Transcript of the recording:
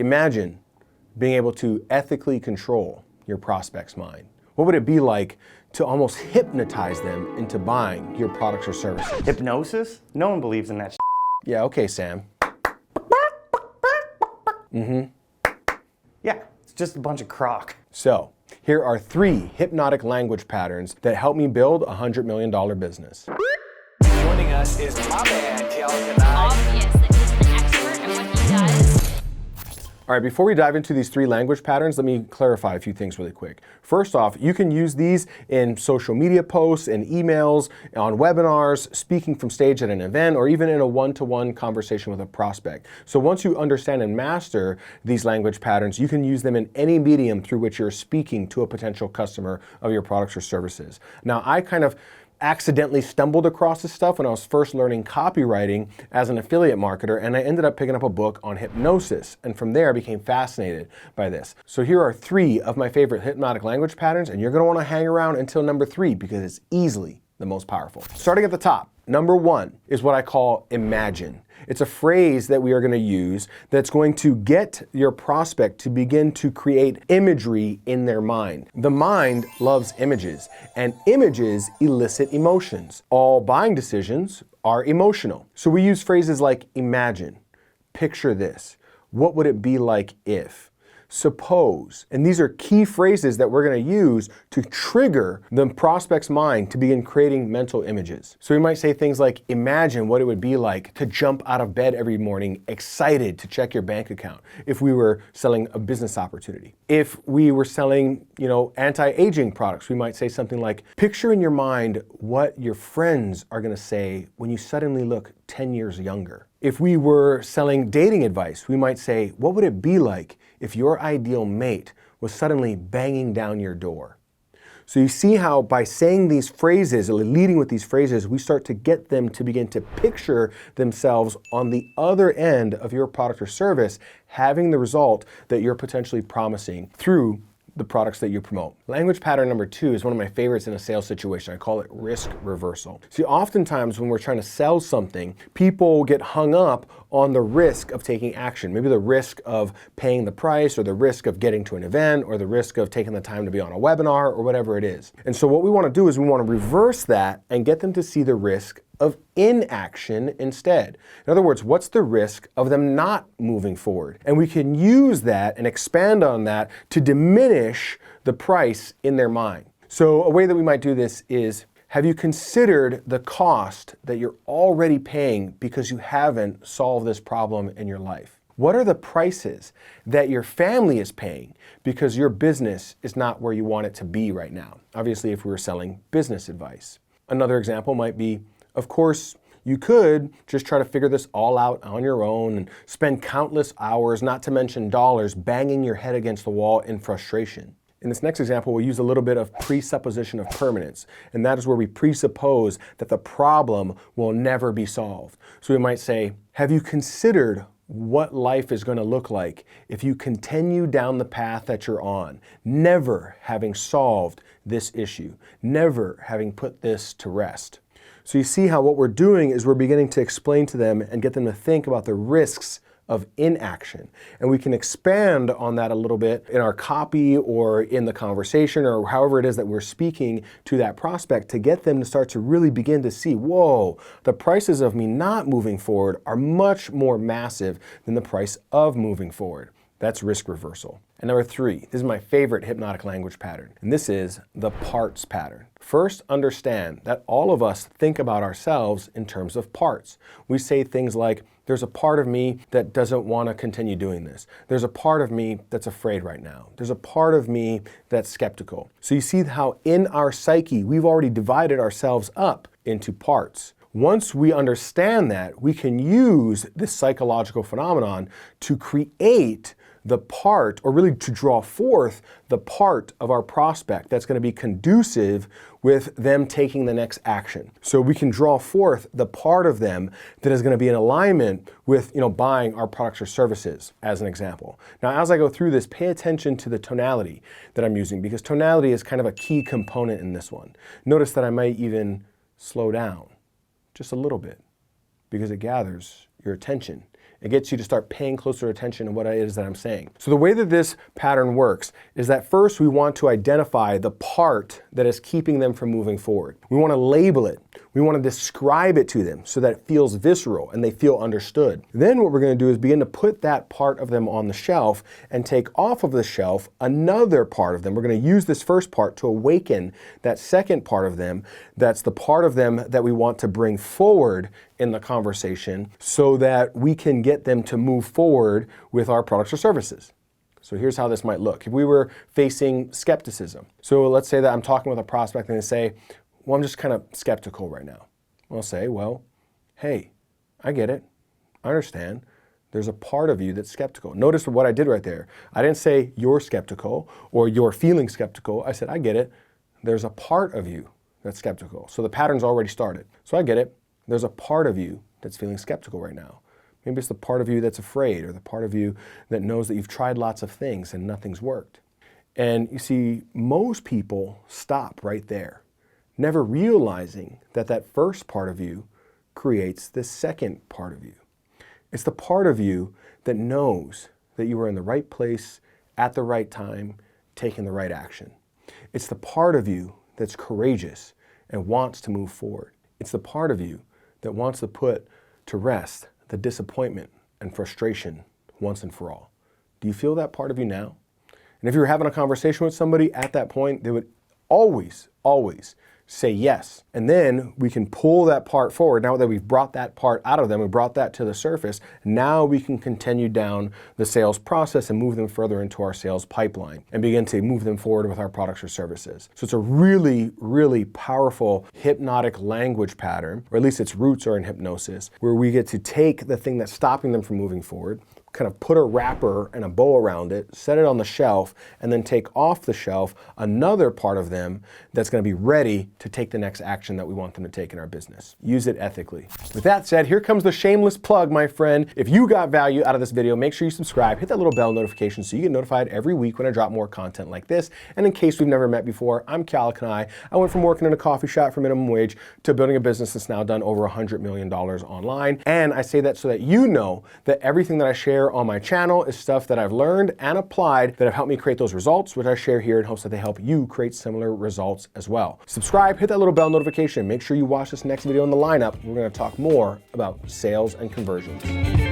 Imagine being able to ethically control your prospect's mind. What would it be like to almost hypnotize them into buying your products or services? Hypnosis? No one believes in that shit. Yeah, okay, Sam. Yeah, it's just a bunch of crock. So, here are 3 hypnotic language patterns that help me build a $100 million business. Joining us is my man, Keala Kanae. Obvious that he's an expert at what he does. All right, before we dive into these 3 language patterns, let me clarify a few things really quick. First off, you can use these in social media posts and emails, on webinars, speaking from stage at an event, or even in a one-to-one conversation with a prospect. So once you understand and master these language patterns, you can use them in any medium through which you're speaking to a potential customer of your products or services. Now, I kind of accidentally stumbled across this stuff when I was first learning copywriting as an affiliate marketer, and I ended up picking up a book on hypnosis, and from there I became fascinated by this. So here are 3 of my favorite hypnotic language patterns, and you're going to want to hang around until number 3 because it's easily the most powerful. Starting at the top, number 1 is what I call imagine. It's a phrase that we are going to use that's going to get your prospect to begin to create imagery in their mind. The mind loves images, and images elicit emotions. All buying decisions are emotional. So we use phrases like imagine, picture this, what would it be like if, suppose. And these are key phrases that we're going to use to trigger the prospect's mind to begin creating mental images. So we might say things like, imagine what it would be like to jump out of bed every morning excited to check your bank account if we were selling a business opportunity. If we were selling, anti-aging products, we might say something like, picture in your mind what your friends are going to say when you suddenly look 10 years younger. If we were selling dating advice, we might say, what would it be like if your ideal mate was suddenly banging down your door? So you see how by saying these phrases, or leading with these phrases, we start to get them to begin to picture themselves on the other end of your product or service, having the result that you're potentially promising through the products that you promote. Language pattern number 2 is one of my favorites in a sales situation. I call it risk reversal. See, oftentimes when we're trying to sell something, people get hung up on the risk of taking action. Maybe the risk of paying the price, or the risk of getting to an event, or the risk of taking the time to be on a webinar, or whatever it is. And so what we want to do is we want to reverse that and get them to see the risk of inaction instead. In other words, what's the risk of them not moving forward? And we can use that and expand on that to diminish the price in their mind. So a way that we might do this is, have you considered the cost that you're already paying because you haven't solved this problem in your life? What are the prices that your family is paying because your business is not where you want it to be right now? Obviously, if we were selling business advice. Another example might be, of course, you could just try to figure this all out on your own and spend countless hours, not to mention dollars, banging your head against the wall in frustration. In this next example, we'll use a little bit of presupposition of permanence, and that is where we presuppose that the problem will never be solved. So we might say, have you considered what life is going to look like if you continue down the path that you're on, never having solved this issue, never having put this to rest? So you see how what we're doing is we're beginning to explain to them and get them to think about the risks of inaction. And we can expand on that a little bit in our copy or in the conversation or however it is that we're speaking to that prospect to get them to start to really begin to see, whoa, the prices of me not moving forward are much more massive than the price of moving forward. That's risk reversal. And number 3, this is my favorite hypnotic language pattern, and this is the parts pattern. First, understand that all of us think about ourselves in terms of parts. We say things like, there's a part of me that doesn't want to continue doing this. There's a part of me that's afraid right now. There's a part of me that's skeptical. So you see how in our psyche, we've already divided ourselves up into parts. Once we understand that, we can use this psychological phenomenon to create the part, or really to draw forth the part of our prospect that's going to be conducive with them taking the next action. So we can draw forth the part of them that is going to be in alignment with, buying our products or services, as an example. Now, as I go through this, pay attention to the tonality that I'm using, because tonality is kind of a key component in this one. Notice that I might even slow down just a little bit, because it gathers your attention It gets you to start paying closer attention to what it is that I'm saying. So the way that this pattern works is that first we want to identify the part that is keeping them from moving forward. We want to label it. We want to describe it to them so that it feels visceral and they feel understood. Then what we're going to do is begin to put that part of them on the shelf and take off of the shelf another part of them. We're going to use this first part to awaken that second part of them. That's the part of them that we want to bring forward in the conversation so that we can get them to move forward with our products or services. So here's how this might look. If we were facing skepticism. So let's say that I'm talking with a prospect and they say, well, I'm just kind of skeptical right now. I'll say, well, hey, I get it. I understand. There's a part of you that's skeptical. Notice what I did right there. I didn't say you're skeptical or you're feeling skeptical. I said, I get it. There's a part of you that's skeptical. So the pattern's already started. So I get it. There's a part of you that's feeling skeptical right now. Maybe it's the part of you that's afraid or the part of you that knows that you've tried lots of things and nothing's worked. And you see, most people stop right there, never realizing that that first part of you creates the second part of you. It's the part of you that knows that you are in the right place at the right time, taking the right action. It's the part of you that's courageous and wants to move forward. It's the part of you that wants to put to rest the disappointment and frustration once and for all. Do you feel that part of you now? And if you were having a conversation with somebody at that point, they would always say yes. And then we can pull that part forward. Now that we've brought that part out of them, we brought that to the surface, now we can continue down the sales process and move them further into our sales pipeline and begin to move them forward with our products or services. So it's a really, really powerful hypnotic language pattern, or at least its roots are in hypnosis, where we get to take the thing that's stopping them from moving forward, kind of put a wrapper and a bow around it, set it on the shelf, and then take off the shelf another part of them that's going to be ready to take the next action that we want them to take in our business. Use it ethically. With that said, here comes the shameless plug, my friend. If you got value out of this video, make sure you subscribe, hit that little bell notification so you get notified every week when I drop more content like this. And in case we've never met before, I'm Keala Kanae. I went from working in a coffee shop for minimum wage to building a business that's now done over $100 million online. And I say that so that you know that everything that I share on my channel is stuff that I've learned and applied that have helped me create those results, which I share here in hopes that they help you create similar results as well. Subscribe, hit that little bell notification. Make sure you watch this next video in the lineup. We're going to talk more about sales and conversions.